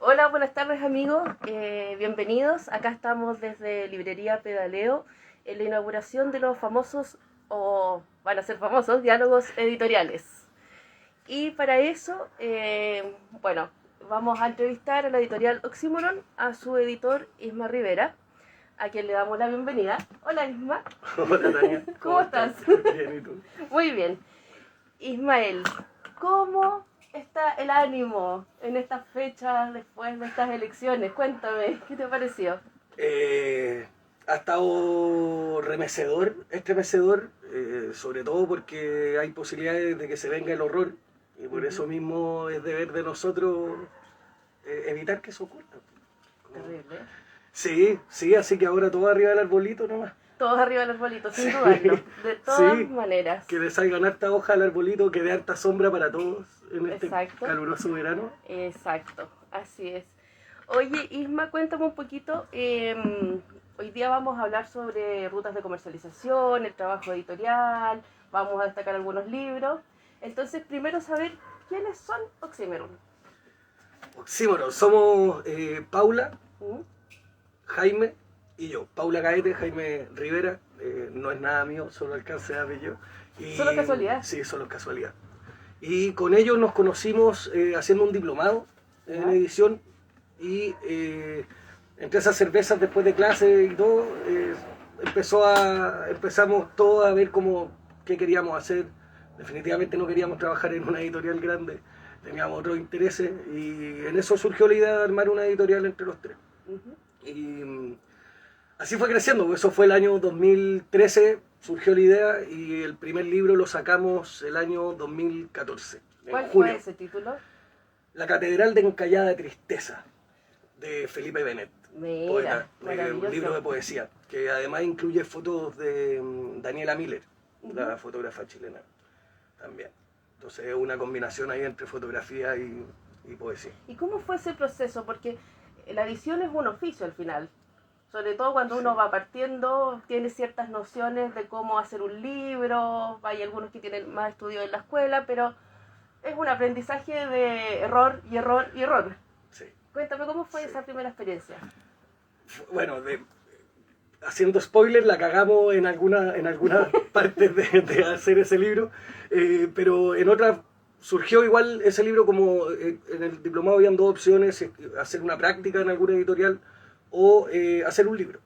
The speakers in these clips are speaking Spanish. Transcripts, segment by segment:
Hola, buenas tardes amigos, bienvenidos. Acá estamos desde Librería Pedaleo en la inauguración de los famosos, o van a ser famosos, diálogos editoriales. Y para eso, vamos a entrevistar a la editorial Oxímoron, a su editor Isma Rivera, a quien le damos la bienvenida. Hola Isma. Hola Tania. ¿Cómo estás? Bien, ¿y tú? Muy bien. Ismael, ¿cómo está el ánimo en estas fechas después de estas elecciones? Cuéntame, ¿qué te pareció? Ha estado estremecedor, sobre todo porque hay posibilidades de que se venga el horror y por eso mismo es deber de nosotros evitar que eso ocurra. Terrible. Sí, así que ahora todo arriba del arbolito nomás. Todos arriba del arbolito, sin dudarlo. De todas maneras. Que le salgan harta hoja al arbolito, que dé harta sombra para todos en este Exacto. caluroso verano. Exacto, así es. Oye, Isma, cuéntame un poquito. Hoy día vamos a hablar sobre rutas de comercialización, el trabajo editorial, vamos a destacar algunos libros. Entonces, primero saber quiénes son Oxímoron. Oxímoron, somos Paula, ¿Mm? Jaime y yo. Paula Gaete, Jaime Rivera, no es nada mío, solo alcance de apellido. ¿Solo casualidad? Sí, solo casualidad. Y con ellos nos conocimos haciendo un diplomado en edición y entre esas cervezas después de clase y todo, empezamos todos a ver qué queríamos hacer. Definitivamente no queríamos trabajar en una editorial grande, teníamos otros intereses y en eso surgió la idea de armar una editorial entre los tres. Y así fue creciendo, eso fue el año 2013, surgió la idea y el primer libro lo sacamos el año 2014. ¿Cuál julio. fue ese título? La Catedral de Encallada Tristeza, de Felipe Benet, Mira, poeta, un libro de poesía, que además incluye fotos de Daniela Miller, la fotógrafa chilena, también. Entonces es una combinación ahí entre fotografía y poesía. ¿Y cómo fue ese proceso? Porque la edición es un oficio al final. Sobre todo cuando uno va partiendo, tiene ciertas nociones de cómo hacer un libro, hay algunos que tienen más estudios en la escuela, pero es un aprendizaje de error y error y error. Sí. Cuéntame, ¿cómo fue esa primera experiencia? Bueno, haciendo spoiler, la cagamos en algunas partes de hacer ese libro, pero en otras surgió igual ese libro como en el diplomado habían dos opciones, hacer una práctica en alguna editorial o hacer un libro,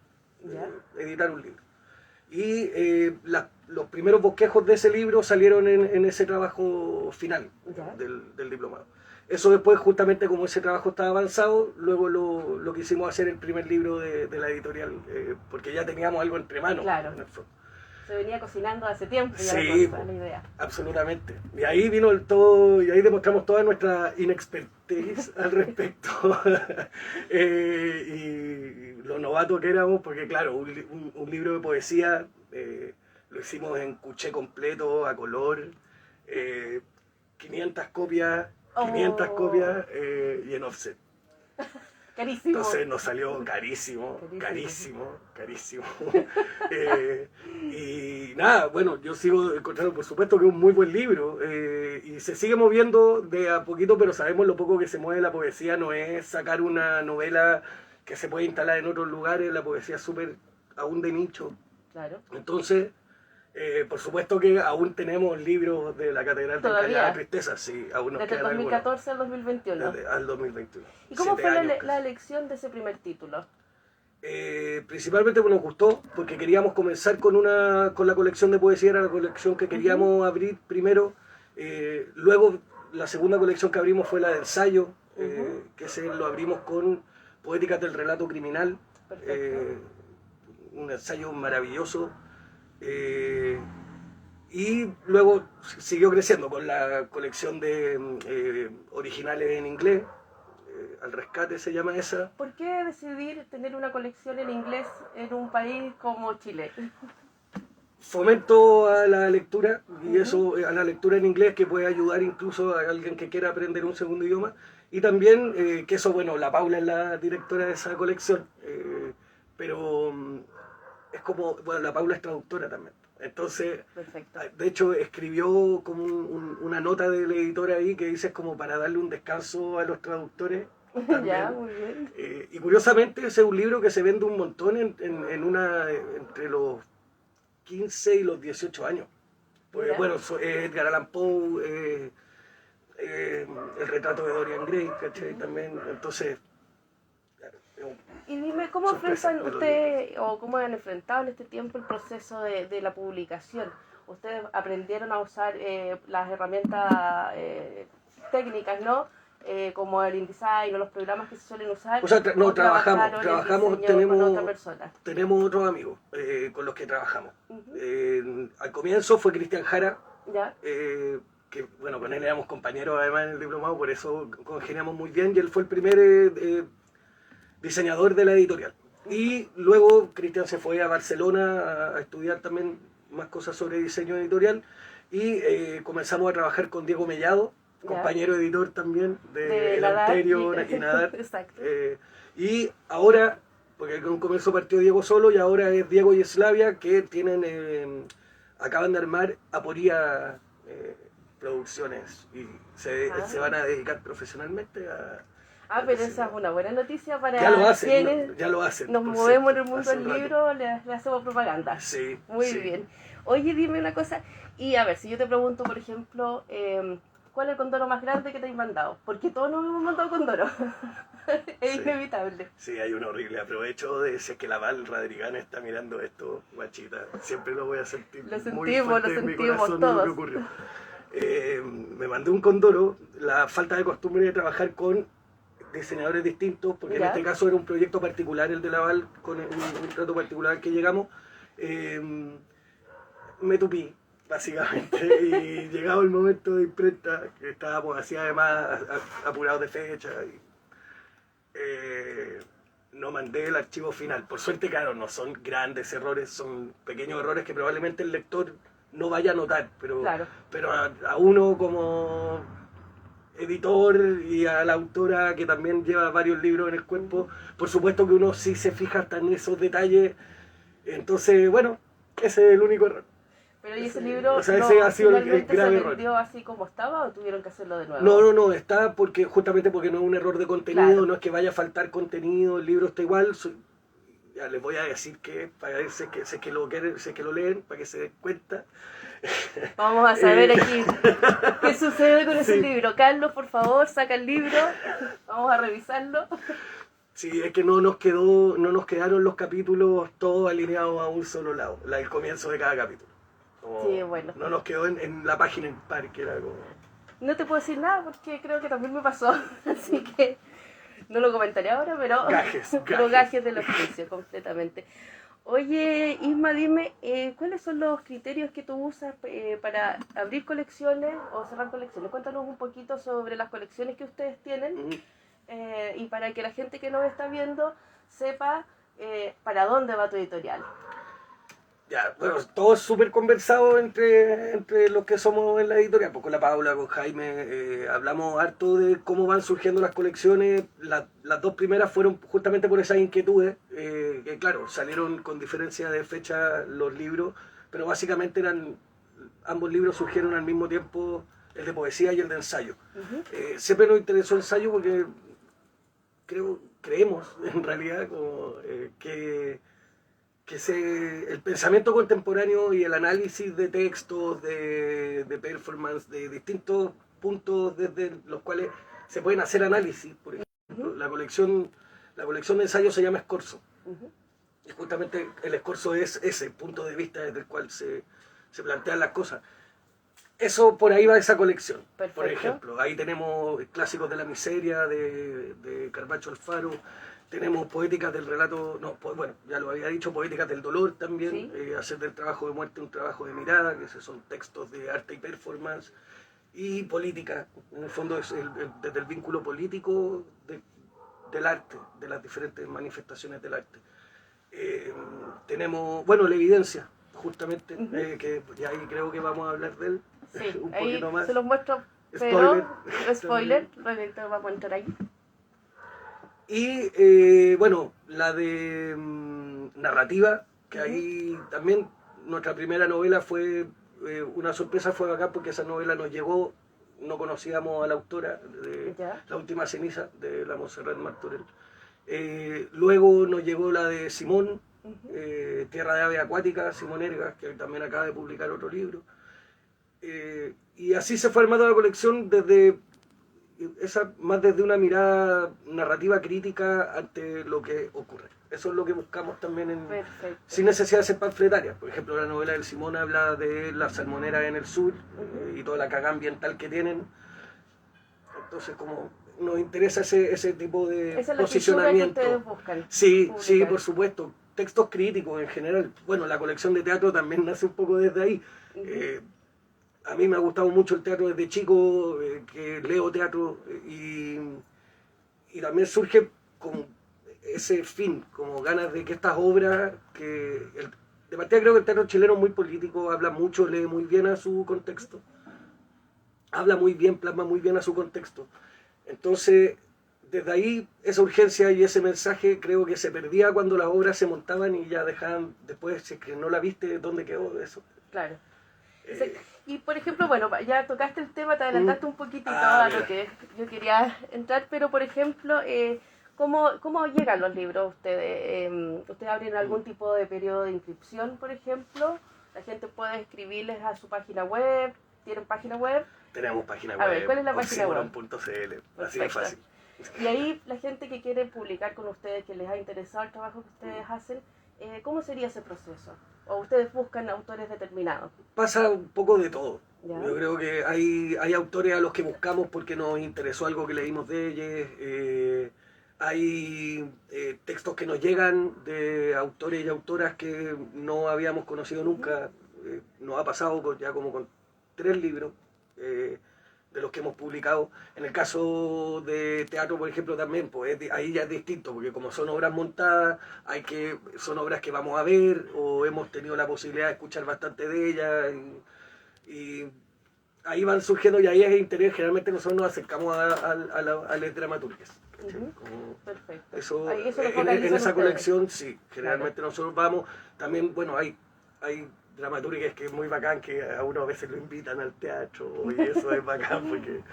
editar un libro. Y los primeros bosquejos de ese libro salieron en ese trabajo final del diplomado. Eso después, justamente como ese trabajo estaba avanzado, luego lo quisimos hacer el primer libro de la editorial, porque ya teníamos algo entre manos. Claro. En el fondo. Se venía cocinando hace tiempo ya Sí, la idea. Absolutamente. Y ahí vino todo, y ahí demostramos toda nuestra inexpertise al respecto. Y lo novato que éramos, porque claro, un libro de poesía lo hicimos en cuché completo, a color, 500 copias, y en offset. Carísimo. Entonces nos salió carísimo. Y nada, bueno, yo sigo encontrando, por supuesto, que es un muy buen libro y se sigue moviendo de a poquito, pero sabemos lo poco que se mueve la poesía. No es sacar una novela que se puede instalar en otros lugares, la poesía es súper aún de nicho. Claro. Entonces, por supuesto que aún tenemos libros de la Catedral de Encallada Tristeza, sí, aún nos desde el 2014 al 2021. Al 2021. ¿Y cómo fue la elección de ese primer título? Principalmente nos gustó porque queríamos comenzar con la colección de poesía, era la colección que queríamos abrir primero. Luego la segunda colección que abrimos fue la de ensayo, que lo abrimos con Poéticas del Relato Criminal, un ensayo maravilloso. Y luego siguió creciendo con la colección de originales en inglés, Al Rescate se llama esa. ¿Por qué decidir tener una colección en inglés en un país como Chile? Fomento a la lectura, y eso, a la lectura en inglés, que puede ayudar incluso a alguien que quiera aprender un segundo idioma. Y también, que eso, bueno, la Paula es la directora de esa colección, pero es como, bueno, la Paula es traductora también. Entonces, perfecto. De hecho, escribió como una nota del editor ahí que dice como para darle un descanso a los traductores, también. Ya, muy bien. Y curiosamente ese es un libro que se vende un montón entre los 15 y los 18 años. Pues, Mira. bueno, Edgar Allan Poe, el retrato de Dorian Gray, ¿cachai? También, entonces, Y dime, ¿cómo sorpresa, enfrentan me lo digo. ustedes o cómo han enfrentado en este tiempo el proceso de la publicación? ¿Ustedes aprendieron a usar las herramientas técnicas, ¿no? Como el InDesign o los programas que se suelen usar, O sea, no, o trabajaron el trabajamos, diseño con otra persona. tenemos otros amigos con los que trabajamos. Ujú. Al comienzo fue Cristian Jara, ¿Ya? que bueno, con él éramos compañeros además en el diplomado, por eso congeniamos muy bien, y él fue el primer diseñador de la editorial. Y luego Cristian se fue a Barcelona a estudiar también más cosas sobre diseño editorial, y comenzamos a trabajar con Diego Mellado, Ya. compañero editor también de De Eleuterio nadar. y Nadar. Exacto. Y ahora, porque en un comienzo partió Diego solo, y ahora es Diego y Slavia, que acaban de armar Aporía Producciones, y se van a dedicar profesionalmente a... Pero esa es una buena noticia para Ya lo hacen, quienes ya lo hacen. nos por movemos en cierto, el mundo hace del un rato. libro, le hacemos propaganda. Sí. Muy sí. bien. Oye, dime una cosa, y a ver, si yo te pregunto, por ejemplo, ¿cuál es el condoro más grande que te has mandado? Porque todos nos hemos mandado condoro. Es Sí. inevitable. Sí, hay un horrible. Aprovecho de si es que la Val Radrigán está mirando esto, guachita. Siempre lo voy a sentir Lo muy sentimos, fuerte lo en mi sentimos corazón de lo que todos. ocurrió. Me mandé un condoro, la falta de costumbre de trabajar con diseñadores distintos, porque Ya. en este caso era un proyecto particular el de la Val, con un trato particular que llegamos. Me tupí, básicamente, y llegado el momento de imprenta, que estábamos así además apurados de fecha, y, no mandé el archivo final. Por suerte, claro, no son grandes errores, son pequeños errores que probablemente el lector no vaya a notar, Claro. pero a uno como editor y a la autora que también lleva varios libros en el cuerpo, por supuesto que uno sí se fija hasta en esos detalles. Entonces, bueno, ese es el único error. Pero ¿y ese libro O sea, ese ha sido el finalmente grave se error. vendió así como estaba o tuvieron que hacerlo de nuevo? No, está justamente porque no es un error de contenido, Claro. no es que vaya a faltar contenido, el libro está igual. Ya les voy a decir que, para ver si es que lo quieren, si es que lo leen, para que se den cuenta. Vamos a saber aquí qué sucede con ese Sí. libro. Carlos, por favor, saca el libro. Vamos a revisarlo. Sí, es que no nos quedaron los capítulos todos alineados a un solo lado, el comienzo de cada capítulo. Sí, bueno. No nos quedó en la página impar, que era como... No te puedo decir nada porque creo que también me pasó. Así que no lo comentaré ahora, pero pero gajes del oficio, completamente. Oye, Isma, dime, ¿cuáles son los criterios que tú usas para abrir colecciones o cerrar colecciones? Cuéntanos un poquito sobre las colecciones que ustedes tienen y para que la gente que nos está viendo sepa para dónde va tu editorial. Ya, bueno, todo es súper conversado entre los que somos en la editorial, pues con la Paula, con Jaime, hablamos harto de cómo van surgiendo las colecciones. Las dos primeras fueron justamente por esas inquietudes, que claro, salieron con diferencia de fecha los libros, pero básicamente ambos libros surgieron al mismo tiempo, el de poesía y el de ensayo. Siempre nos interesó el ensayo porque creemos en realidad como, que el pensamiento contemporáneo y el análisis de textos, de performance, de distintos puntos desde los cuales se pueden hacer análisis. Por ejemplo, la colección de ensayos se llama Escorzo. Y justamente el Escorzo es ese punto de vista desde el cual se plantean las cosas. Eso, por ahí va esa colección. Perfecto. Por ejemplo, ahí tenemos clásicos de la miseria de Carpaccio Alfaro. Tenemos poéticas del relato, bueno, ya lo había dicho, poéticas del dolor también, Sí. Hacer del trabajo de muerte un trabajo de mirada, que esos son textos de arte y performance, y política, en el fondo es desde el vínculo político del arte, de las diferentes manifestaciones del arte. Tenemos, bueno, la evidencia, justamente, que ya ahí creo que vamos a hablar de él Sí, un ahí poquito más. se los muestro, Spoiler. pero spoiler, lo vamos a entrar ahí. Y bueno, la de narrativa, que ahí también nuestra primera novela fue una sorpresa, fue acá porque esa novela nos llegó no conocíamos a la autora de Ya. La última ceniza, de la Montserrat Martorell. Luego nos llegó la de Simón, Tierra de Ave Acuática, Simón Ergas, que también acaba de publicar otro libro. Y así se fue armando la colección más desde una mirada narrativa crítica ante lo que ocurre. Eso es lo que buscamos también Perfecto. sin necesidad de ser panfletaria. Por ejemplo, la novela del Simón habla de las salmoneras en el sur y toda la cagada ambiental que tienen. Entonces, como nos interesa ese tipo de Esa es la posicionamiento. que ustedes buscan. Sí, publicar. sí, por supuesto. Textos críticos en general. Bueno, la colección de teatro también nace un poco desde ahí. A mí me ha gustado mucho el teatro desde chico, que leo teatro y también surge como ese fin, como ganas de que estas obras, de partida creo que el teatro chileno es muy político, habla mucho, lee muy bien a su contexto, habla muy bien, plasma muy bien a su contexto. Entonces, desde ahí, esa urgencia y ese mensaje creo que se perdía cuando las obras se montaban y ya dejaban, después, si es que no la viste, ¿dónde quedó eso? Claro. Y por ejemplo, bueno, ya tocaste el tema, te adelantaste un poquitito a lo que yo quería entrar, pero por ejemplo, ¿cómo llegan los libros a ustedes? ¿Ustedes abren algún tipo de periodo de inscripción, por ejemplo? ¿La gente puede escribirles a su página web? ¿Tienen página web? Tenemos página A web. ver, ¿cuál es la página web? Oxymoron.cl, así de fácil. Y ahí la gente que quiere publicar con ustedes, que les ha interesado el trabajo que ustedes hacen, ¿cómo sería ese proceso? ¿O ustedes buscan autores determinados? Pasa un poco de todo. ¿Ya? Yo creo que hay autores a los que buscamos porque nos interesó algo que leímos de ellos. Hay textos que nos llegan de autores y autoras que no habíamos conocido nunca. Nos ha pasado ya como con 3 libros de los que hemos publicado. En el caso de teatro, por ejemplo, también, pues ahí ya es distinto, porque como son obras montadas, son obras que vamos a ver, o hemos tenido la posibilidad de escuchar bastante de ellas, y ahí van surgiendo, y ahí es interés. Generalmente nosotros nos acercamos a las dramaturgias. Perfecto. Eso, Ahí eso en esa colección, sí, generalmente Claro. nosotros vamos. También, bueno, hay dramaturgias que es muy bacán, que a uno a veces lo invitan al teatro, y eso es bacán porque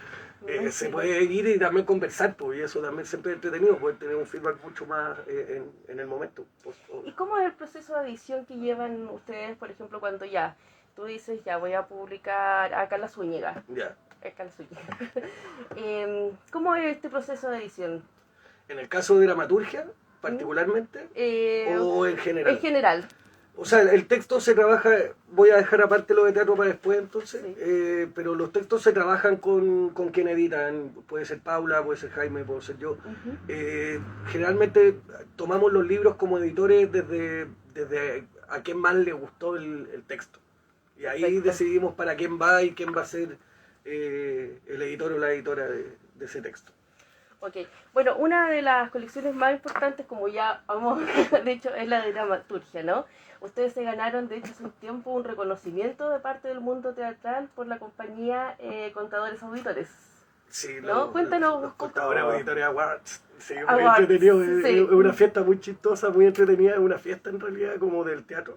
se puede ir y también conversar, pues, y eso también siempre es entretenido, poder tener un feedback mucho más en el momento. ¿Y cómo es el proceso de edición que llevan ustedes, por ejemplo, cuando ya tú dices, ya voy a publicar a Carla Zúñiga? Ya. Carla Zúñiga. ¿Cómo es este proceso de edición? En el caso de dramaturgia, particularmente, o en general. En general. O sea, el texto se trabaja, voy a dejar aparte lo de teatro para después entonces, Sí. pero los textos se trabajan con quien editan, puede ser Paula, puede ser Jaime, puedo ser yo. Generalmente tomamos los libros como editores desde a quién más le gustó el texto. Y ahí Perfecto. decidimos para quién va y quién va a ser el editor o la editora de ese texto. Ok, bueno, una de las colecciones más importantes, como ya hemos dicho, es la de dramaturgia, ¿no? Ustedes se ganaron, de hecho, hace un tiempo un reconocimiento de parte del mundo teatral por la compañía Contadores Auditores. Sí, ¿No? Cuéntanos los un poco. Contadores Auditores Awards. Sí, muy Awards, entretenido. sí. Es una fiesta muy chistosa, muy entretenida. Es una fiesta en realidad como del teatro.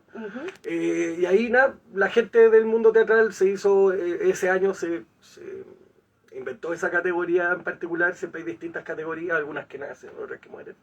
Y ahí la gente del mundo teatral se hizo, ese año se inventó esa categoría en particular. Siempre hay distintas categorías, algunas que nacen, otras que mueren.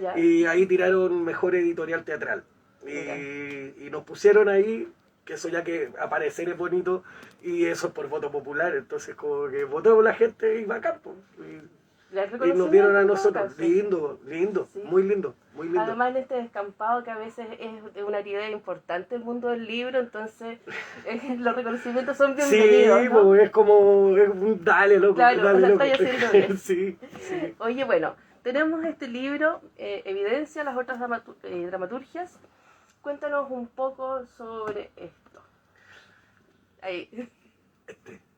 Ya. Y ahí tiraron mejor editorial teatral. Y nos pusieron ahí, que eso ya que aparecer es bonito, y eso es por voto popular. Entonces como que votó la gente y bacán, pues. Y nos dieron a nosotros. Lindo, Sí. muy lindo, muy lindo. Además en este descampado que a veces es una actividad importante el mundo del libro, entonces los reconocimientos son bienvenidos, Sí, ¿no? pues es como, dale loco, Claro, dale o sea, loco. estáis haciendo bien. Sí. Oye, bueno, tenemos este libro, Evidencia, las otras dramaturgias. Cuéntanos un poco sobre esto. Ahí.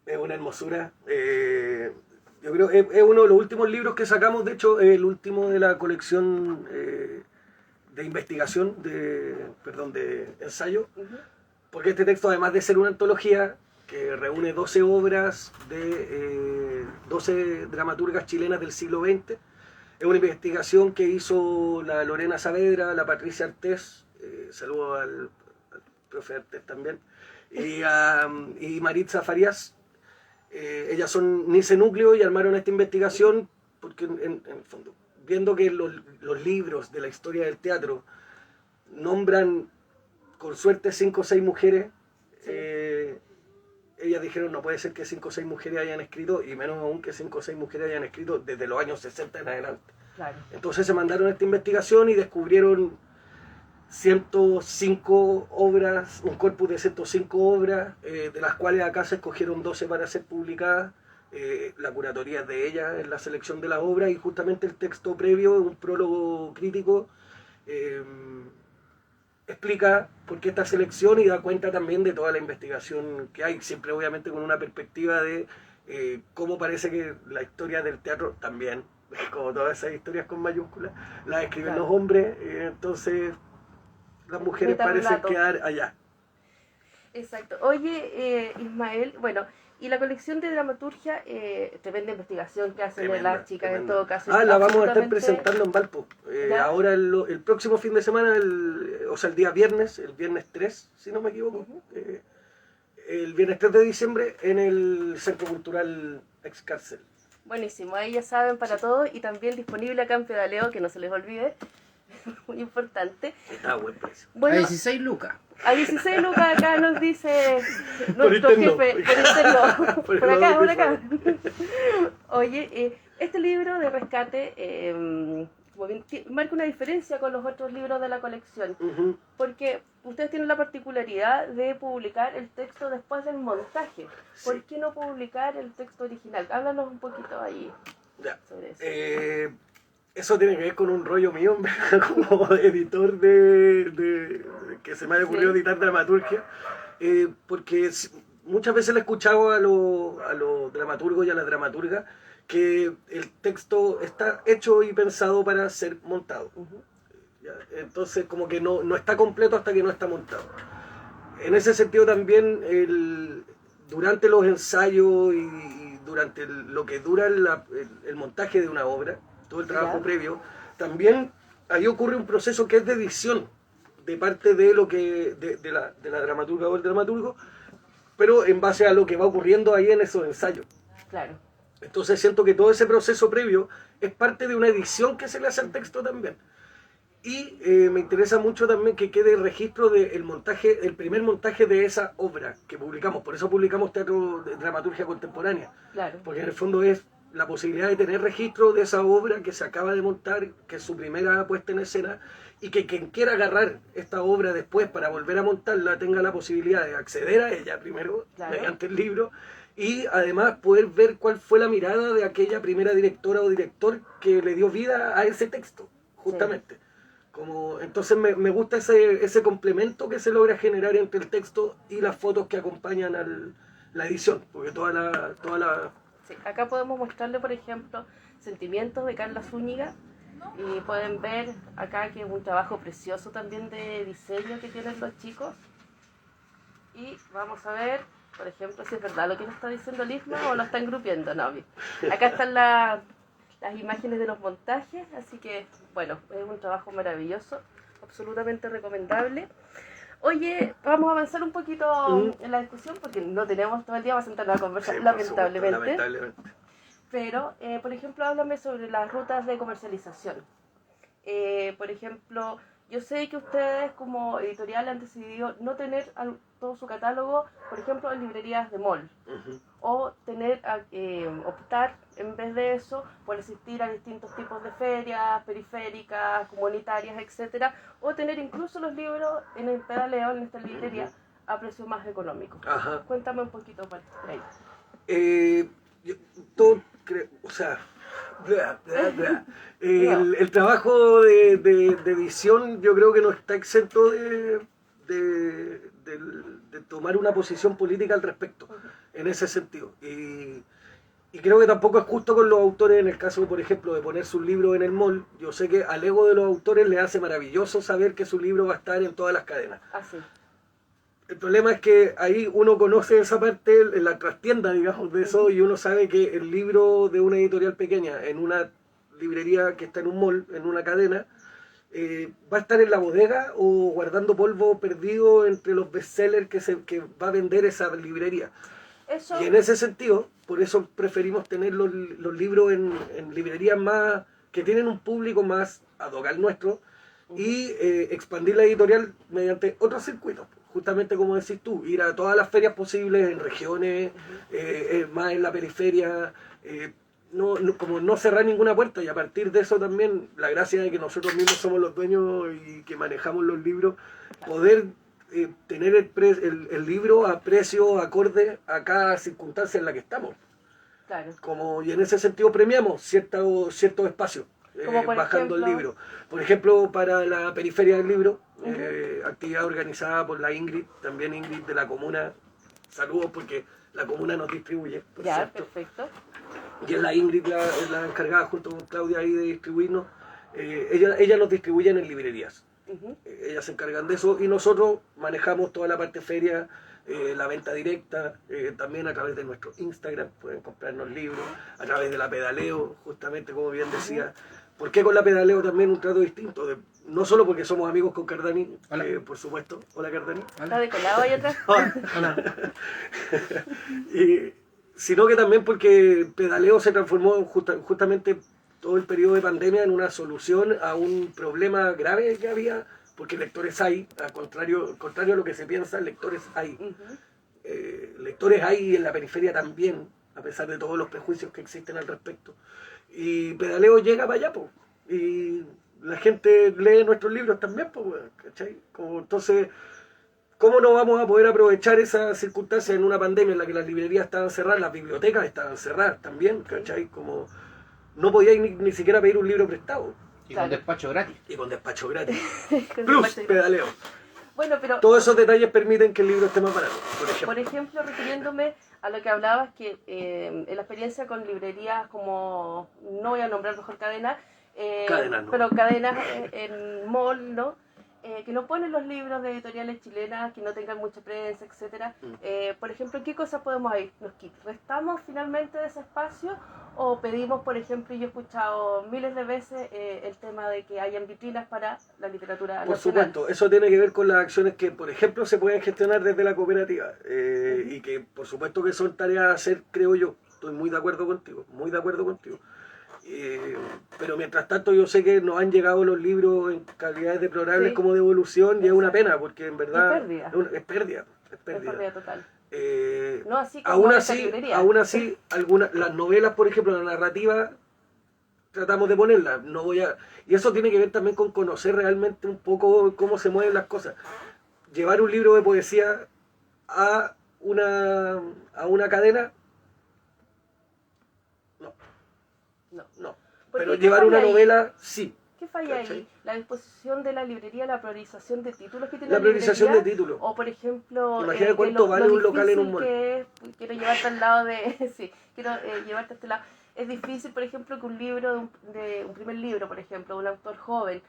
Es una hermosura. Yo creo que es uno de los últimos libros que sacamos, de hecho, el último de la colección de investigación, de ensayo, porque este texto, además de ser una antología que reúne 12 obras de 12 dramaturgas chilenas del siglo XX, es una investigación que hizo la Lorena Saavedra, la Patricia Artés, saludo al profe Artés también, y Maritza Farías. Ellas son Nice Núcleo y armaron esta investigación porque en el fondo, viendo que los libros de la historia del teatro nombran con suerte 5 o 6 mujeres, Sí. Ellas dijeron no puede ser que 5 o 6 mujeres hayan escrito, y menos aún que 5 o 6 mujeres hayan escrito desde los años 60 en adelante. Claro. Entonces se mandaron a esta investigación y descubrieron 105 obras, un corpus de 105 obras, de las cuales acá se escogieron 12 para ser publicadas. La curatoría es de ella en la selección de las obras, y justamente el texto previo, un prólogo crítico, explica por qué esta selección y da cuenta también de toda la investigación que hay, siempre obviamente con una perspectiva de cómo parece que la historia del teatro también, como todas esas historias con mayúsculas, las escriben Claro. los hombres, entonces las mujeres parecen Metarrelato. quedar allá. Exacto. Oye, Ismael, bueno, y la colección de dramaturgia, tremenda investigación que hacen Tremenda, las chicas tremenda. en todo caso. La vamos a estar Absolutamente- presentando en Valpo. ¿Ya? Ahora el próximo fin de semana, o sea, el día viernes, el viernes 3, si no me equivoco, Ujú. el viernes 3 de diciembre en el Centro Cultural Excárcel. Buenísimo, ahí ya saben para todos, y también disponible acá en Pedaleo, que no se les olvide, muy importante. Está a buen precio. A Bueno, 16 lucas. a 16 lucas acá nos dice Por nuestro interno. jefe, por interno, Por por el acá, lado por de acá. Oye, este libro de rescate como bien, marca una diferencia con los otros libros de la colección, Ujú. porque ustedes tienen la particularidad de publicar el texto después del montaje. ¿Por Sí. qué no publicar el texto original? Háblanos un poquito ahí Ya. sobre eso. Eso tiene que ver con un rollo mío, en verdad, como editor que se me ha ocurrido Sí. editar dramaturgia, porque muchas veces le he escuchado a los dramaturgos y a las dramaturgas que el texto está hecho y pensado para ser montado. Ujú. ¿Ya? Entonces como que no está completo hasta que no está montado. En ese sentido también durante los ensayos y durante lo que dura el montaje de una obra, todo el trabajo Ya. previo, también ahí ocurre un proceso que es de edición de parte de la dramaturga o el dramaturgo, pero en base a lo que va ocurriendo ahí en esos ensayos. Claro. Entonces siento que todo ese proceso previo es parte de una edición que se le hace al texto también. Y me interesa mucho también que quede registro del montaje, el primer montaje de esa obra que publicamos. Por eso publicamos Teatro de Dramaturgia Contemporánea. Claro. Porque en el fondo es la posibilidad de tener registro de esa obra que se acaba de montar, que es su primera puesta en escena, y que quien quiera agarrar esta obra después para volver a montarla tenga la posibilidad de acceder a ella primero, Claro. mediante el libro, y además poder ver cuál fue la mirada de aquella primera directora o director que le dio vida a ese texto, justamente. Entonces me gusta ese complemento que se logra generar entre el texto y las fotos que acompañan a la edición, porque toda la Sí, acá podemos mostrarle, por ejemplo, Sentimientos de Carla Zúñiga, y pueden ver acá que es un trabajo precioso también de diseño que tienen los chicos. Y vamos a ver, por ejemplo, si es verdad lo que nos está diciendo Lisma o lo está engrupiendo. No, acá están las imágenes de los montajes, así que bueno, es un trabajo maravilloso, absolutamente recomendable. Oye, vamos a avanzar un poquito en la discusión porque no tenemos todo el día para sentarnos a conversar, Sí, por lamentablemente. supuesto, lamentablemente. Pero, por ejemplo, háblame sobre las rutas de comercialización. Por ejemplo, yo sé que ustedes como editorial han decidido no tener todo su catálogo, por ejemplo, en librerías de mall, Ujú. o optar en vez de eso por asistir a distintos tipos de ferias periféricas, comunitarias, etcétera, o tener incluso los libros en el Pedaleo, en esta librería, a precio más económico. Ajá. Cuéntame un poquito por ahí. O sea, el trabajo de edición yo creo que no está exento de tomar una posición política al respecto, en ese sentido. Y creo que tampoco es justo con los autores en el caso, por ejemplo, de poner sus libros en el mall. Yo sé que al ego de los autores les hace maravilloso saber que su libro va a estar en todas las cadenas. Así. El problema es que ahí uno conoce esa parte en la trastienda, digamos, de eso, y uno sabe que el libro de una editorial pequeña en una librería que está en un mall, en una cadena, va a estar en la bodega o guardando polvo perdido entre los bestsellers que va a vender esa librería. Eso, Y en ese sentido, por eso preferimos tener los libros en librerías más que tienen un público más ad hoc al nuestro y expandir la editorial mediante otros circuitos. Justamente como decís tú, ir a todas las ferias posibles en regiones, más en la periferia, como no cerrar ninguna puerta, y a partir de eso también la gracia de que nosotros mismos somos los dueños y que manejamos los libros, poder tener el libro a precio acorde a cada circunstancia en la que estamos. claro. Y en ese sentido premiamos ciertos espacios, Como por bajando ejemplo, el libro. Por ejemplo, para la periferia del libro, actividad organizada por la Ingrid, también Ingrid de la comuna. Saludos porque la comuna nos distribuye, por ya, cierto. perfecto. Y es la Ingrid la encargada junto con Claudia ahí de distribuirnos. Ella nos distribuye en librerías. Ellas se encargan de eso y nosotros manejamos toda la parte feria, la venta directa, también a través de nuestro Instagram pueden comprarnos libros, a través de la Pedaleo, justamente como bien decía. ¿Por qué con la Pedaleo también un trato distinto? No solo porque somos amigos con Cardani, por supuesto. Hola Cardani. ¿Está decolado ahí atrás? Hola. Sino que también porque Pedaleo se transformó justamente todo el periodo de pandemia en una solución a un problema grave que había, porque lectores hay, al contrario a lo que se piensa, lectores hay. Lectores hay en la periferia también, a pesar de todos los prejuicios que existen al respecto. Y Pedaleo llega para allá, po, y la gente lee nuestros libros también, po, ¿cachai? Entonces, ¿cómo no vamos a poder aprovechar esa circunstancia en una pandemia en la que las librerías estaban cerradas, las bibliotecas estaban cerradas también, ¿cachai? Como no podíais ni siquiera pedir un libro prestado. Y con despacho gratis. Y con despacho gratis. Con Plus despacho. Pedaleo. Bueno, pero Todos esos detalles permiten que el libro esté más barato, por ejemplo. por ejemplo, refiriéndome a lo que hablabas, que en la experiencia con librerías como, no voy a nombrar mejor cadenas, Cadenas, ¿no? pero cadenas en mall, ¿no? Que no ponen los libros de editoriales chilenas, que no tengan mucha prensa, etcétera. Por ejemplo, ¿qué cosas podemos ir? ¿Restamos finalmente de ese espacio o pedimos, por ejemplo, y yo he escuchado miles de veces el tema de que hayan vitrinas para la literatura Por nacional? supuesto, eso tiene que ver con las acciones que, por ejemplo, se pueden gestionar desde la cooperativa y que, por supuesto, que son tareas a hacer, creo yo. Estoy muy de acuerdo contigo, muy de acuerdo contigo. Pero mientras tanto yo sé que nos han llegado los libros en calidades deplorables como devolución y es una pena porque en verdad es pérdida. Es pérdida total. No así como aún así las novelas, por ejemplo, la narrativa tratamos de ponerla. Y eso tiene que ver también con conocer realmente un poco cómo se mueven las cosas. Llevar un libro de poesía a una cadena, no. Pero llevar una novela, sí. ¿Qué falla ahí? ¿La disposición de la librería, la priorización de títulos que tiene la priorización librería? de títulos? O, por ejemplo, imagina cuánto vale un local en un mall. Quiero llevarte al lado de... sí, quiero llevarte a este lado. Es difícil, por ejemplo, que un libro, de un primer libro, por ejemplo, de un autor joven,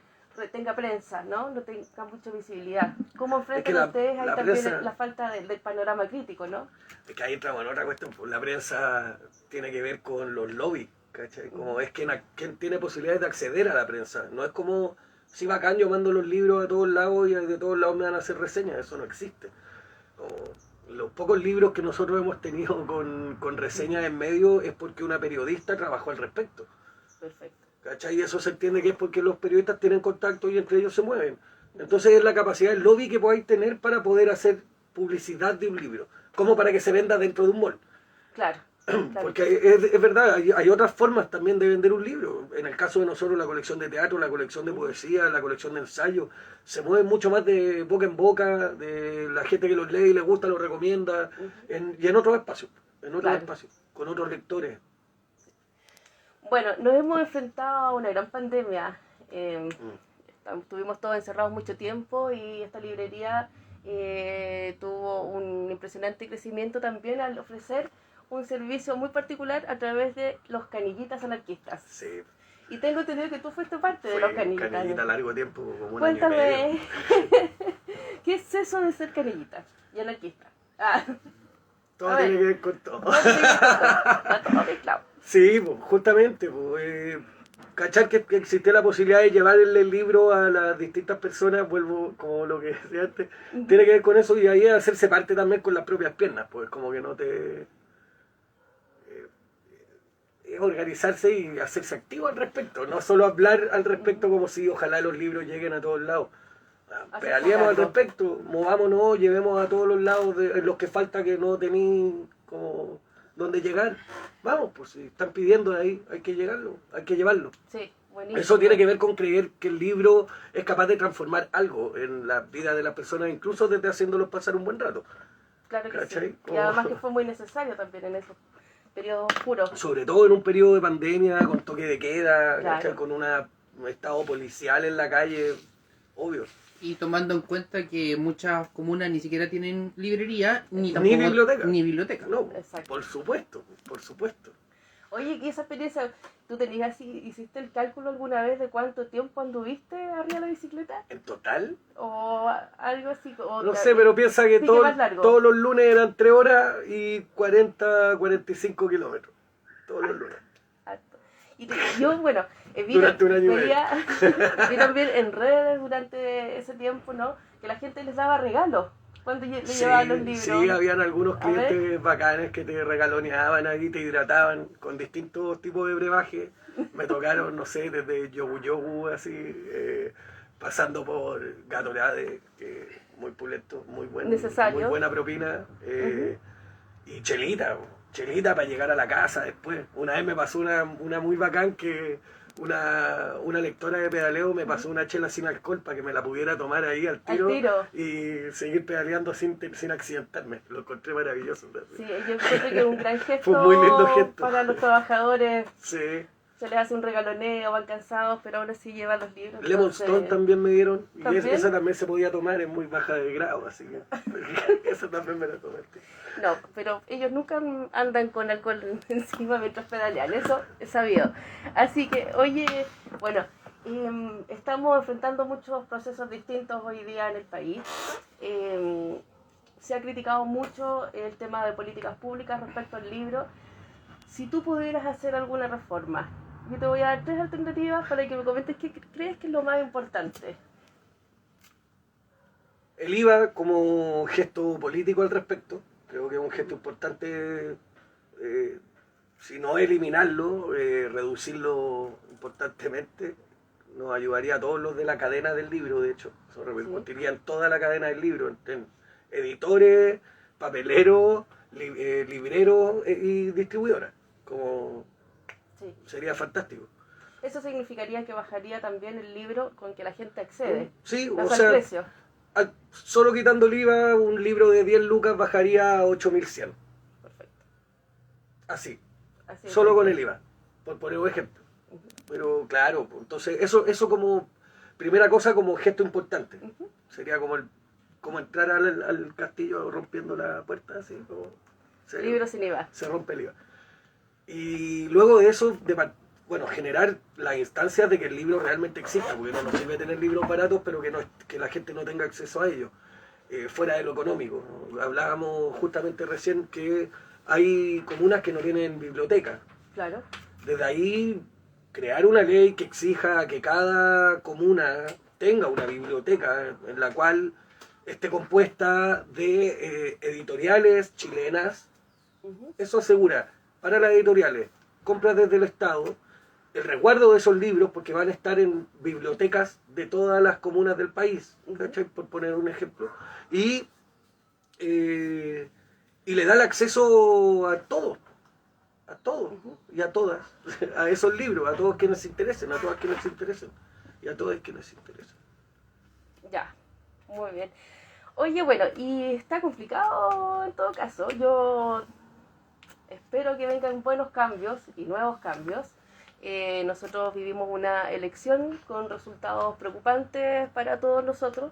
tenga prensa, ¿no? No tenga mucha visibilidad. ¿Cómo enfrentan ustedes ahí también la falta del panorama crítico, no? Es que ahí entramos en otra cuestión. Pues la prensa tiene que ver con los lobbies, ¿cachai? Como es quien tiene posibilidades de acceder a la prensa. No es como, si bacán, yo mando los libros a todos lados y de todos lados me van a hacer reseñas. Eso no existe. Los pocos libros que nosotros hemos tenido con reseñas en medio es porque una periodista trabajó al respecto. Perfecto. ¿Cachai? Y eso se entiende que es porque los periodistas tienen contacto y entre ellos se mueven. Entonces es la capacidad del lobby que podáis tener para poder hacer publicidad de un libro, como para que se venda dentro de un mall. Claro. Porque es verdad, hay otras formas también de vender un libro. En el caso de nosotros, la colección de teatro, la colección de poesía, la colección de ensayo, se mueve mucho más de boca en boca, de la gente que los lee y les gusta, los recomienda, y en otros espacios, con otros lectores. Bueno, nos hemos enfrentado a una gran pandemia. Estuvimos todos encerrados mucho tiempo y esta librería tuvo un impresionante crecimiento también al ofrecer un servicio muy particular a través de los canillitas anarquistas. Sí. Y tengo entendido que tú fuiste parte de los canillitas. Canillita largo tiempo, como un Cuéntame, año y medio. ¿qué es eso de ser canillita y anarquista? Todo tiene que ver con todo. Todo mezclado. Sí, pues, justamente, pues, cachar que existe la posibilidad de llevarle el libro a las distintas personas, vuelvo como lo que decía antes, tiene que ver con eso y ahí hacerse parte también con las propias piernas, pues como que no te... organizarse y hacerse activo al respecto, no solo hablar al respecto como si ojalá los libros lleguen a todos lados. Pedaleemos al respecto, movámonos, llevemos a todos los lados de los que falta que no tenéis como donde llegar. Vamos, pues si están pidiendo ahí, hay que llegarlo, hay que llevarlo. Sí, buenísimo. Eso tiene que ver con creer que el libro es capaz de transformar algo en la vida de las personas, incluso desde haciéndolos pasar un buen rato. Claro que ¿Cachai? sí. Y además que fue muy necesario también en esos periodos oscuros. Sobre todo en un periodo de pandemia, con toque de queda, Claro. con un estado policial en la calle, obvio. Y tomando en cuenta que muchas comunas ni siquiera tienen librería, ni biblioteca. Ni biblioteca. No, Exacto. por supuesto, por supuesto. Oye, ¿y esa experiencia, tú tenías así, hiciste el cálculo alguna vez de cuánto tiempo anduviste arriba de la bicicleta? ¿En total? O algo así. O No sé, pero piensa que sí, que más largo. todos los lunes eran 3 horas y 45 kilómetros. Todos los lunes. Harto. Y yo, bueno, vi, Durante un año y veía, vi también en redes durante ese tiempo, ¿no? Que la gente les daba regalos cuando le llevaban los libros. Sí, habían algunos A ver. clientes bacanes que te regaloneaban ahí, te hidrataban con distintos tipos de brebaje. Me tocaron, no sé, desde yogu yogu, así, pasando por Gatorade, muy pulento, muy buen, Necesario. muy buena propina, y chelita para llegar a la casa después. Una vez me pasó una muy bacán que una lectora de pedaleo me pasó una chela sin alcohol para que me la pudiera tomar ahí al tiro. Y seguir pedaleando sin accidentarme. Lo encontré maravilloso. Sí, yo encuentro que es un gran gesto, Fue un muy lindo gesto para los trabajadores. Sí. Se les hace un regaloneo, van cansados, pero aún así llevan los libros. Lemon Stone también me dieron. Y ¿También? esa también se podía tomar en muy baja de grado, así que esa también me la tomé. No, pero ellos nunca andan con alcohol encima mientras pedalean, eso es sabido. Así que, oye, bueno, estamos enfrentando muchos procesos distintos hoy día en el país. Se ha criticado mucho el tema de políticas públicas respecto al libro. Si tú pudieras hacer alguna reforma, yo te voy a dar 3 alternativas para que me comentes qué crees que es lo más importante. El IVA como gesto político al respecto, creo que es un gesto importante, si no eliminarlo, reducirlo importantemente, nos ayudaría a todos los de la cadena del libro, de hecho, eso repercutiría en toda la cadena del libro, en editores, papeleros, libreros y distribuidoras, como Sí. sería fantástico. Eso significaría que bajaría también el libro con que la gente accede. Sí, Baja o sea, el precio. solo quitando el IVA, un libro de 10 lucas bajaría a 8.100. Perfecto. Así, Así solo es. con el IVA, por poner un ejemplo. Pero claro, pues, entonces eso como primera cosa, como gesto importante. Sería como entrar al castillo rompiendo la puerta, así como Libro sin IVA. se rompe el IVA. Y luego de eso, generar las instancias de que el libro realmente exista, porque no nos sirve tener libros baratos, pero que la gente no tenga acceso a ellos, fuera de lo económico, ¿no? Hablábamos justamente recién que hay comunas que no tienen biblioteca. Claro. Desde ahí, crear una ley que exija que cada comuna tenga una biblioteca en la cual esté compuesta de editoriales chilenas. Eso asegura para las editoriales compras desde el Estado, el resguardo de esos libros, porque van a estar en bibliotecas de todas las comunas del país, ¿cachai? Por poner un ejemplo. Y le da el acceso a todos y a todas, a esos libros, a todos quienes se interesen, a todas quienes se interesen y a todos quienes se interesen. Ya, muy bien. Oye, bueno, y está complicado en todo caso. Yo espero que vengan buenos cambios y nuevos cambios. Nosotros vivimos una elección con resultados preocupantes para todos nosotros.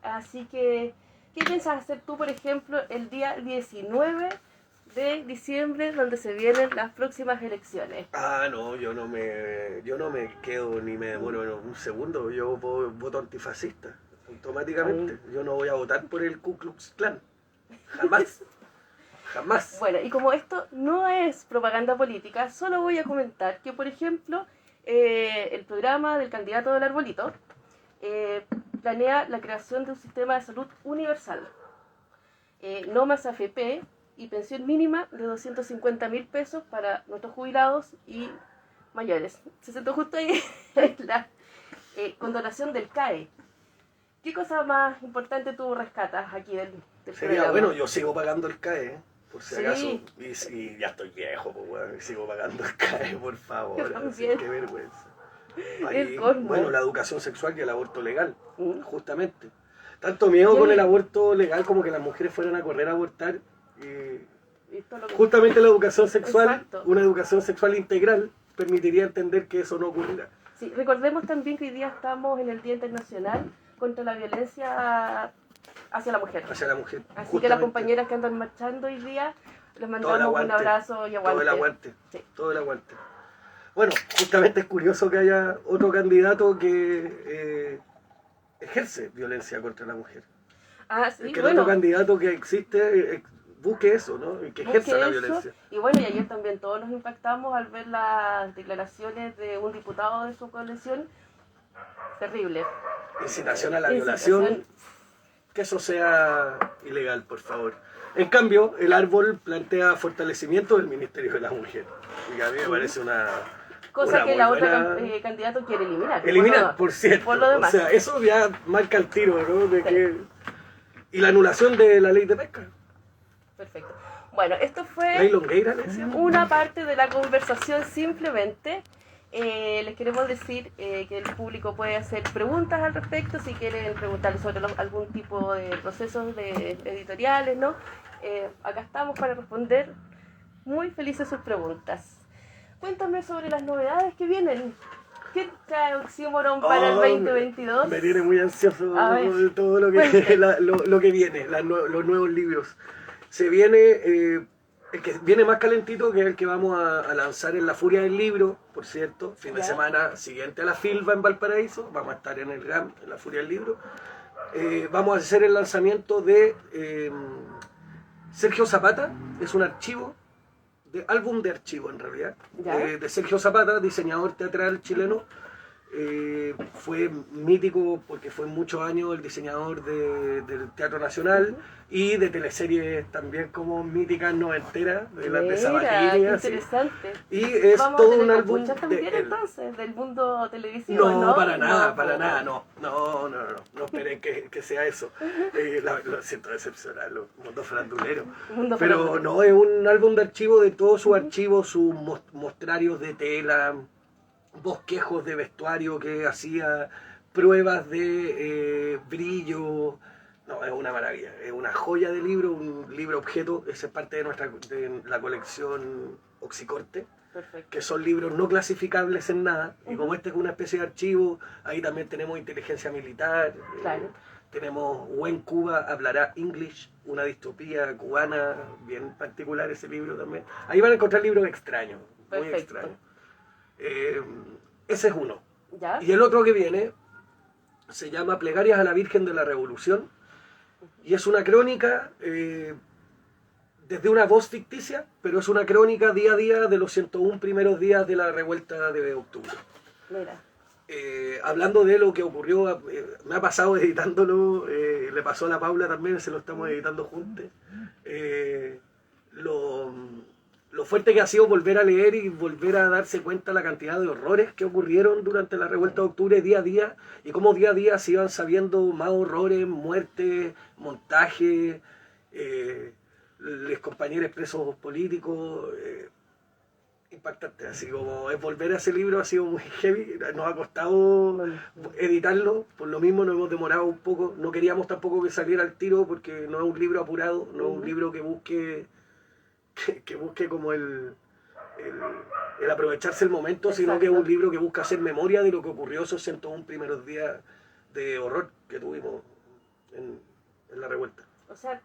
Así que, ¿qué piensas hacer tú, por ejemplo, el día 19 de diciembre, donde se vienen las próximas elecciones? Ah, no, yo no me quedo ni me demoro en un segundo. Yo voto antifascista, automáticamente. Yo no voy a votar por el Ku Klux Klan. Jamás. Jamás. Bueno, y como esto no es propaganda política, solo voy a comentar que, por ejemplo, el programa del candidato del arbolito planea la creación de un sistema de salud universal, no más AFP y pensión mínima de 250.000 pesos para nuestros jubilados y mayores. Se sentó justo ahí la condonación del CAE. ¿Qué cosa más importante tú rescatas aquí del Sería programa? bueno, yo sigo pagando el CAE, por si Sí. acaso. Y ya estoy viejo, pues, weón, y sigo pagando el CAE, por favor. Yo así, también. qué vergüenza. El colmo. Bueno, la educación sexual y el aborto legal, Mm. justamente. Tanto miedo ¿Qué? con el aborto legal como que las mujeres fueran a correr a abortar. Y Esto es lo que- justamente la educación sexual, Exacto. una educación sexual integral, permitiría entender que eso no ocurrirá. Sí, recordemos también que hoy día estamos en el Día Internacional contra la Violencia hacia la mujer. Hacia la mujer. Así que las justamente. compañeras que andan marchando hoy día, les Todo el mandamos un aguante, abrazo y aguante. Todo el aguante. Sí. Todo el aguante. Bueno, justamente es curioso que haya otro candidato que ejerce violencia contra la mujer. Ah, sí, Que el bueno, otro candidato que existe busque eso, ¿no? Y que ejerza la busque eso. violencia. Y bueno, y ayer también todos nos impactamos al ver las declaraciones de un diputado de su coalición. Terrible. Incitación a la Incitación. violación, que eso sea ilegal, por favor. En cambio, el árbol plantea fortalecimiento del Ministerio de la Mujer. Y a mí me parece una Cosa que muy la otra buena- candidato quiere eliminar. eliminar, por cierto. Por lo demás. O sea, eso ya marca el tiro, ¿no? De que... Y la anulación de la ley de pesca. Perfecto. Bueno, esto Ley fue Longueira, le decíamos. una parte de la conversación simplemente. Les queremos decir que el público puede hacer preguntas al respecto, si quieren preguntar sobre algún tipo de procesos de editoriales, ¿no? Acá estamos para responder muy felices sus preguntas. Cuéntame sobre las novedades que vienen. ¿Qué trae Oxímoron para el Oh, 2022? Me tiene muy ansioso A ver, de todo lo que, cuente. lo que viene, los nuevos libros. Se viene, el que viene más calentito, que es el que vamos a lanzar en La Furia del Libro, por cierto, fin de Ya. semana siguiente a la Filba en Valparaíso, vamos a estar en el GAM, en La Furia del Libro. Vamos a hacer el lanzamiento de Sergio Zapata, es un archivo, de álbum de archivo en realidad, Ya. de Sergio Zapata, diseñador teatral chileno. Fue mítico porque fue muchos años el diseñador del Teatro Nacional y de teleseries también como míticas noventeras, de las de Mira, qué Sabatini, así. interesante. Y es Vamos todo a tener un álbum capuchas también de él. entonces, del mundo televisivo, ¿no? No, para nada, No, para po. nada, no esperen que sea eso. Lo siento decepcionar, los mundos faranduleros. Mundo Pero farandulero. no, es un álbum de archivo de todos sus archivos, sus mostrarios de tela, bosquejos de vestuario que hacía, pruebas de brillo. No, es una maravilla, es una joya de libro, un libro objeto. Esa es parte de la colección Oxicorte, Perfecto. que son libros no clasificables en nada. Y como este es una especie de archivo, ahí también tenemos inteligencia militar. Claro. Tenemos When Cuba hablará English, una distopía cubana, bien particular ese libro también. Ahí van a encontrar libros extraños, muy Perfecto. extraños. Ese es uno. ¿Ya? Y el otro que viene se llama Plegarias a la Virgen de la Revolución y es una crónica desde una voz ficticia, pero es una crónica día a día de los 101 primeros días de la revuelta de octubre. Mira. Hablando de lo que ocurrió, me ha pasado editándolo, le pasó a la Paula también, se lo estamos editando juntos. Lo fuerte que ha sido volver a leer y volver a darse cuenta la cantidad de horrores que ocurrieron durante la revuelta de octubre día a día y cómo día a día se iban sabiendo más horrores, muertes, montajes, los compañeros presos políticos. Impactante, así como es volver a ese libro ha sido muy heavy, nos ha costado editarlo, por lo mismo nos hemos demorado un poco, no queríamos tampoco que saliera al tiro porque no es un libro apurado, no es un libro que busque como el aprovecharse el momento, sino que es un Exacto. libro que busca hacer memoria de lo que ocurrió esos 101 primeros días de horror que tuvimos en la revuelta. O sea,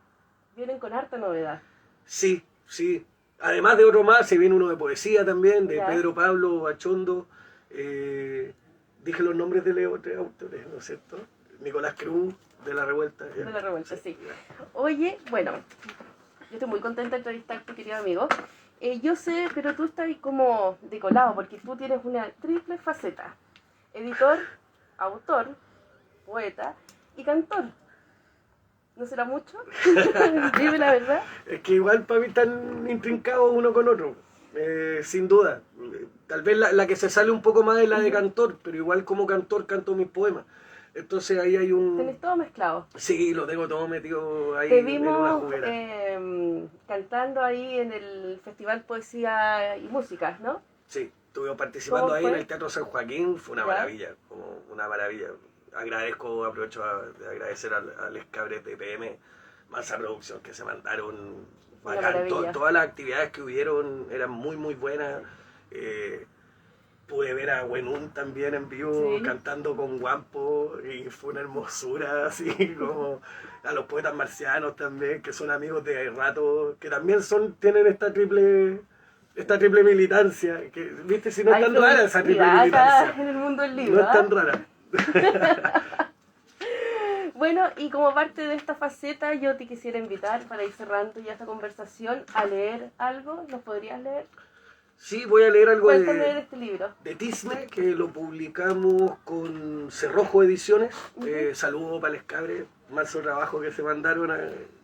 vienen con harta novedad. Sí, sí. Además de otro más, se viene uno de poesía también, de Ya. Pedro Pablo Bachondo. Dije los nombres de los tres autores, ¿no es cierto? Nicolás Cruz, de la revuelta. De la revuelta, sí. Oye, bueno, yo estoy muy contenta de entrevistarte, querido amigo. Yo sé, pero tú estás ahí como decolado, porque tú tienes una triple faceta. Editor, autor, poeta y cantor. ¿No será mucho? Dime la verdad. Es que igual para mí están intrincados uno con otro, sin duda. Tal vez la que se sale un poco más es la de cantor, pero igual como cantor canto mis poemas. Entonces ahí hay Tenés todo mezclado. Sí, lo tengo todo metido ahí Te en una vimos juguera. cantando ahí en el Festival Poesía y Música, ¿no? Sí, estuve participando ¿Cómo ahí fue? en el Teatro San Joaquín, fue una ¿Ya? maravilla, como una maravilla. Aprovecho de agradecer al Escabre de PM, Mansa Producción, que se mandaron Una bacán. maravilla. Todas las actividades que hubieron eran muy, muy buenas. Pude ver a Wenun también en vivo Sí. cantando con Guampo y fue una hermosura, así como a los poetas marcianos también, que son amigos de rato, que también tienen esta triple militancia, que viste si no es Hay tan rara esa triple acá militancia. en el mundo del No libro. es tan rara. Bueno, y como parte de esta faceta, yo te quisiera invitar para ir cerrando ya esta conversación a leer algo. ¿Nos podrías leer? Sí, voy a leer algo Cuéntame de este libro. de Tisne, que lo publicamos con Cerrojo Ediciones. Ujú. Saludo para el Escabre, marzo trabajo que se mandaron.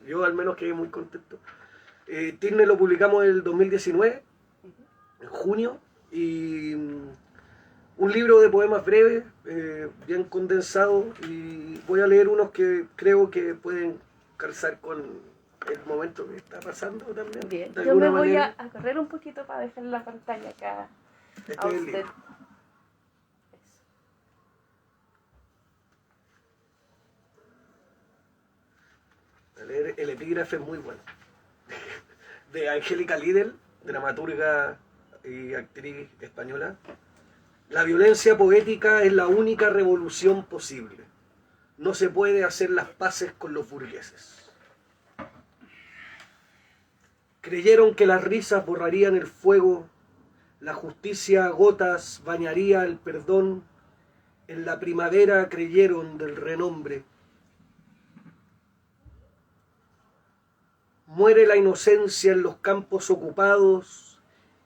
Yo al menos quedé muy contento. Tisne lo publicamos en el 2019, en junio, y un libro de poemas breves, bien condensado, y voy a leer unos que creo que pueden calzar con el momento que está pasando también. Bien, de yo me alguna voy manera. a correr un poquito para dejar la pantalla acá Este a es el usted. libro. Eso. A leer, el epígrafe es muy bueno. De Angélica Lidl, dramaturga y actriz española. La violencia poética es la única revolución posible. No se puede hacer las paces con los burgueses. Creyeron que las risas borrarían el fuego, la justicia a gotas bañaría el perdón, en la primavera creyeron del renombre. Muere la inocencia en los campos ocupados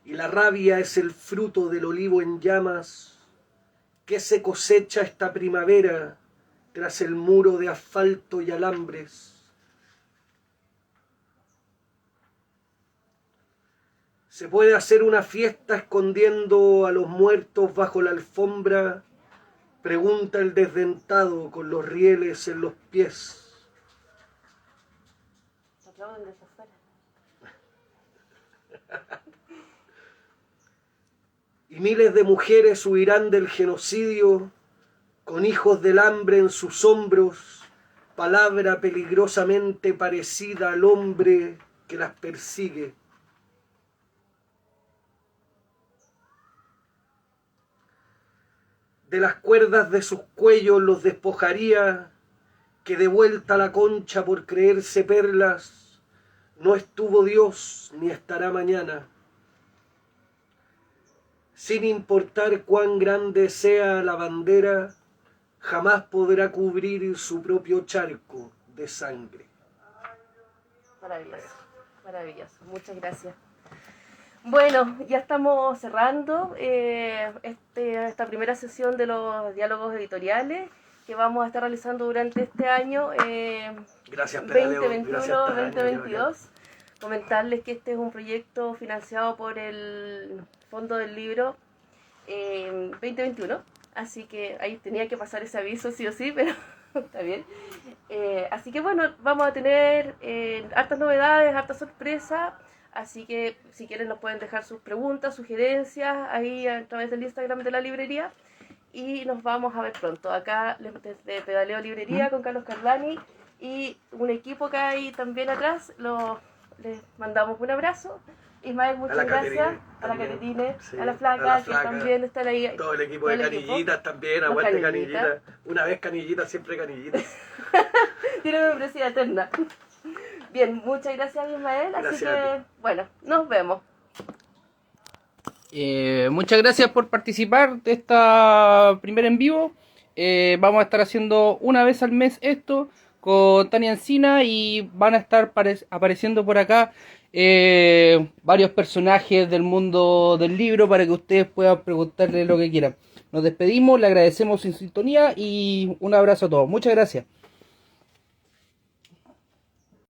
y la rabia es el fruto del olivo en llamas. ¿Qué se cosecha esta primavera tras el muro de asfalto y alambres? Se puede hacer una fiesta escondiendo a los muertos bajo la alfombra, pregunta el desdentado con los rieles en los pies. Aplauden desde afuera. Y miles de mujeres huirán del genocidio, con hijos del hambre en sus hombros, palabra peligrosamente parecida al hombre que las persigue. De las cuerdas de sus cuellos los despojaría, que de vuelta a la concha por creerse perlas, no estuvo Dios ni estará mañana. Sin importar cuán grande sea la bandera, jamás podrá cubrir su propio charco de sangre. Maravilloso, maravilloso. Muchas gracias. Bueno, ya estamos cerrando esta primera sesión de los diálogos editoriales que vamos a estar realizando durante este año Gracias, Pedaleo. 2021, Gracias, Tania. 2022. Comentarles que este es un proyecto financiado por el Fondo del Libro 2021, así que ahí tenía que pasar ese aviso sí o sí, pero está bien. Así que bueno, vamos a tener hartas novedades, hartas sorpresas, así que si quieren nos pueden dejar sus preguntas, sugerencias ahí a través del Instagram de la librería y nos vamos a ver pronto. Acá desde Pedaleo Librería con Carlos Cardani y un equipo que hay también atrás, les mandamos un abrazo. Ismael, muchas gracias. A la Caterine, sí, a la Flaca, que también están ahí. Todo el equipo de Canillitas también, Los aguante Canillitas. Canillitas. Una vez Canillitas, siempre Canillitas. Tiene membresía eterna. Bien, muchas gracias Ismael. Así Gracias a que, bueno, nos vemos. Muchas gracias por participar de esta primera en vivo. Vamos a estar haciendo una vez al mes esto con Tania Encina y van a estar apareciendo por acá varios personajes del mundo del libro para que ustedes puedan preguntarle lo que quieran. Nos despedimos, le agradecemos su sintonía y un abrazo a todos. Muchas gracias.